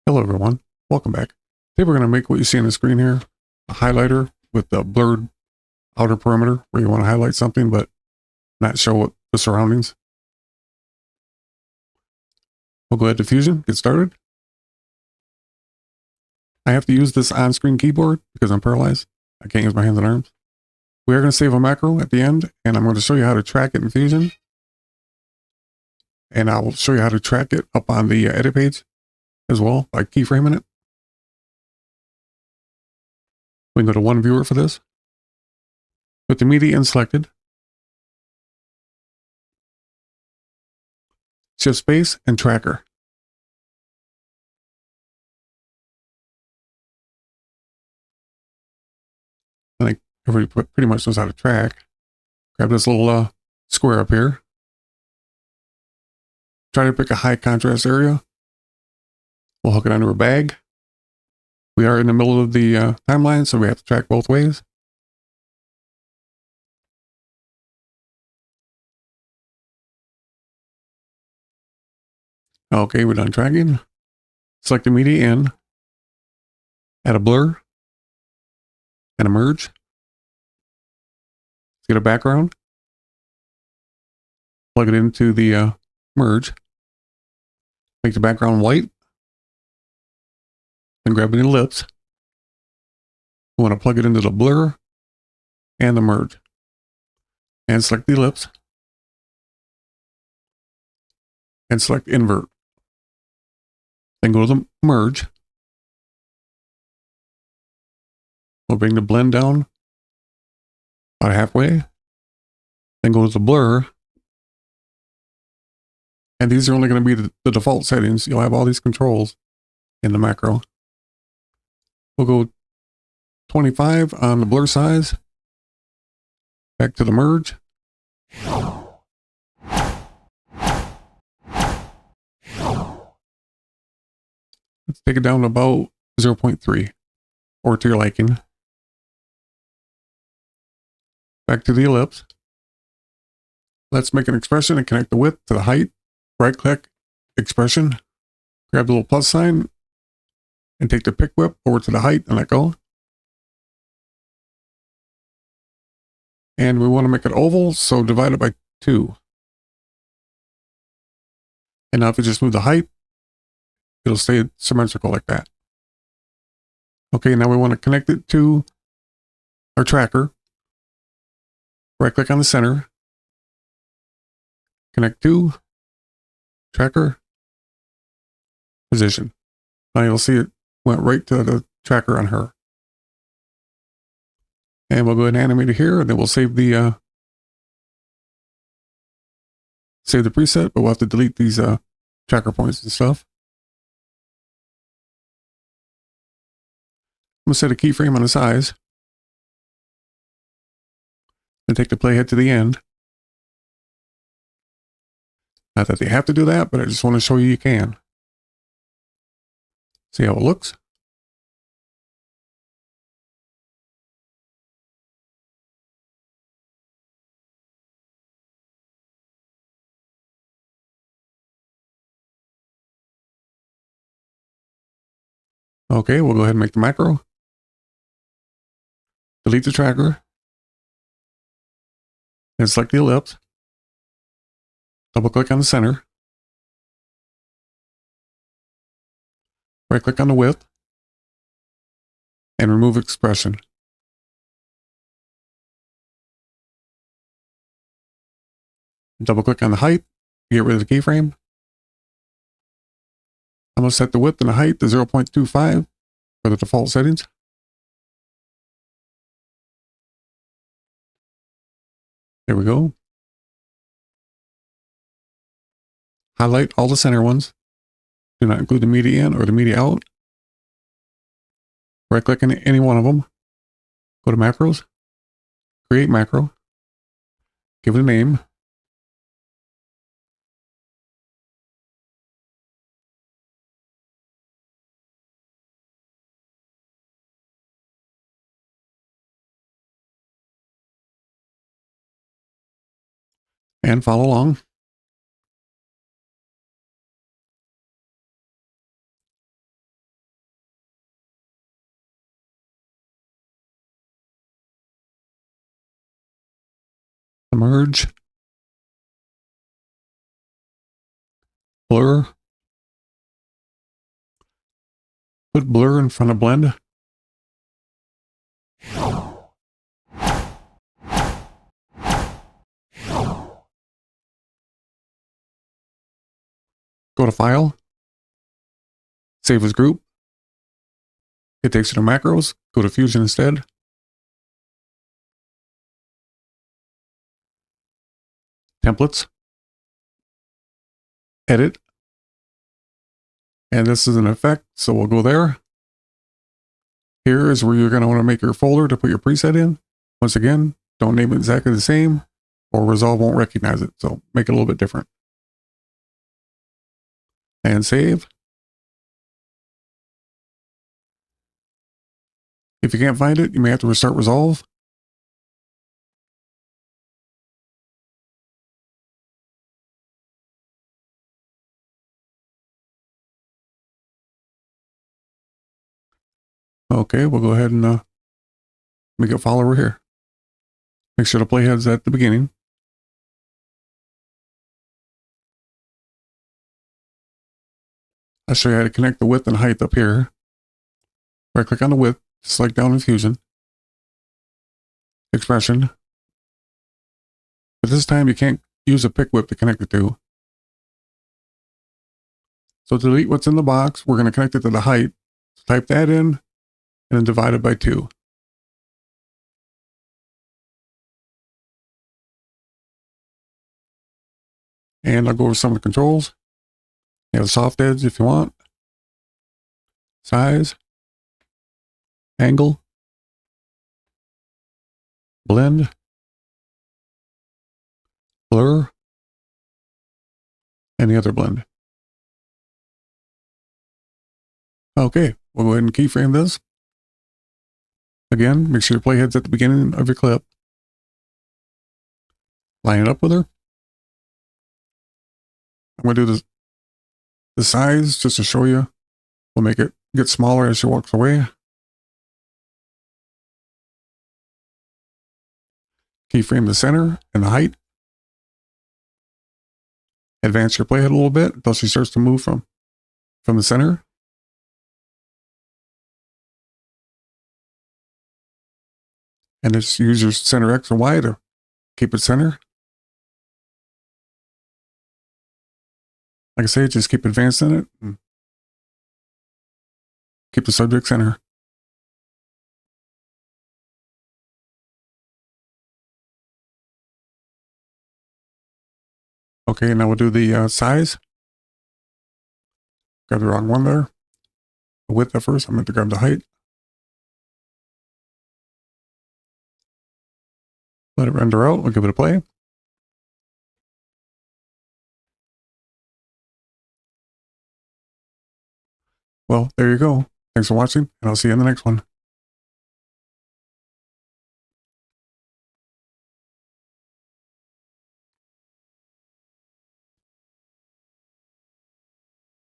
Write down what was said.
Hello everyone, welcome back. Today we're going to make what you see on the screen here, a highlighter with the blurred outer perimeter where you want to highlight something but not show what the surroundings. We'll go ahead to Fusion, get started. I have to use this on-screen keyboard because I'm paralyzed. I can't use my hands and arms. We are going to save a macro at the end and I'm going to show you how to track it in Fusion. And I'll show you how to track it up on the edit page as well by keyframing it. We can go to one viewer for this. With the media selected, shift space and tracker. I think everybody pretty much knows how to track. Grab this little square up here. Try to pick a high contrast area. We'll hook it onto a bag. We are in the middle of the timeline, so we have to track both ways. Okay, we're done tracking. Select the media in. Add a blur. And a merge. Let's get a background. Plug it into the merge. Make the background white. Then grab an ellipse. We want to plug it into the blur and the merge. And select the ellipse. And select invert. Then go to the merge. We'll bring the blend down about halfway. Then go to the blur. And these are only going to be the default settings. You'll have all these controls in the macro. We'll go 25 on the blur size. Back to the merge. Let's take it down to about 0.3 or to your liking. Back to the ellipse. Let's make an expression and connect the width to the height. Right click, expression. Grab the little plus sign and take the pick whip over to the height and let go. And we want to make it oval, so divide it by 2. And now if you just move the height, it'll stay symmetrical like that. Okay, now we want to connect it to our tracker. Right click on the center. Connect to tracker position. Now you'll see it went right to the tracker on her. And we'll go ahead and animate it here, and then we'll save the preset, but we'll have to delete these tracker points and stuff. I'm going to set a keyframe on the size. And take the playhead to the end. Not that they have to do that, but I just want to show you can. See how it looks? Okay, we'll go ahead and make the macro. Delete the tracker. And select the ellipse. Double click on the center. Right click on the width. And remove expression. Double click on the height. Get rid of the keyframe. I'm going to set the width and the height to 0.25 for the default settings. There we go. Highlight all the center ones. Do not include the media in or the media out. Right click on any one of them. Go to macros. Create macro. Give it a name. And follow along. Merge. Blur. Put blur in front of blend. Go to File. Save as group. It takes you to macros. Go to Fusion instead. Templates. Edit. And this is an effect, so we'll go there. Here is where you're going to want to make your folder to put your preset in. Once again, don't name it exactly the same or Resolve won't recognize it. So make it a little bit different. And save. If you can't find it, you may have to restart Resolve. Okay, we'll go ahead and make it follower here. Make sure the playhead's at the beginning. I'll show you how to connect the width and height up here. Right click on the width, select down in Fusion. Expression. But this time you can't use a pick whip to connect it to. So to delete what's in the box, we're going to connect it to the height. So type that in and then divide it by 2. And I'll go over some of the controls. You have soft edge if you want. Size. Angle. Blend. Blur. And the other blend. Okay, we'll go ahead and keyframe this. Again, make sure your playhead's at the beginning of your clip. Line it up with her. I'm going to do the size just to show you. We'll make it get smaller as she walks away. Keyframe the center and the height. Advance your playhead a little bit until she starts to move from the center. And just use your center X and Y to keep it center. Like I say, just keep advancing it. And keep the subject center. Okay, now we'll do the size. Got the wrong one there. The width at first. I meant to grab the height. Let it render out. We'll give it a play. Well, there you go. Thanks for watching, and I'll see you in the next one.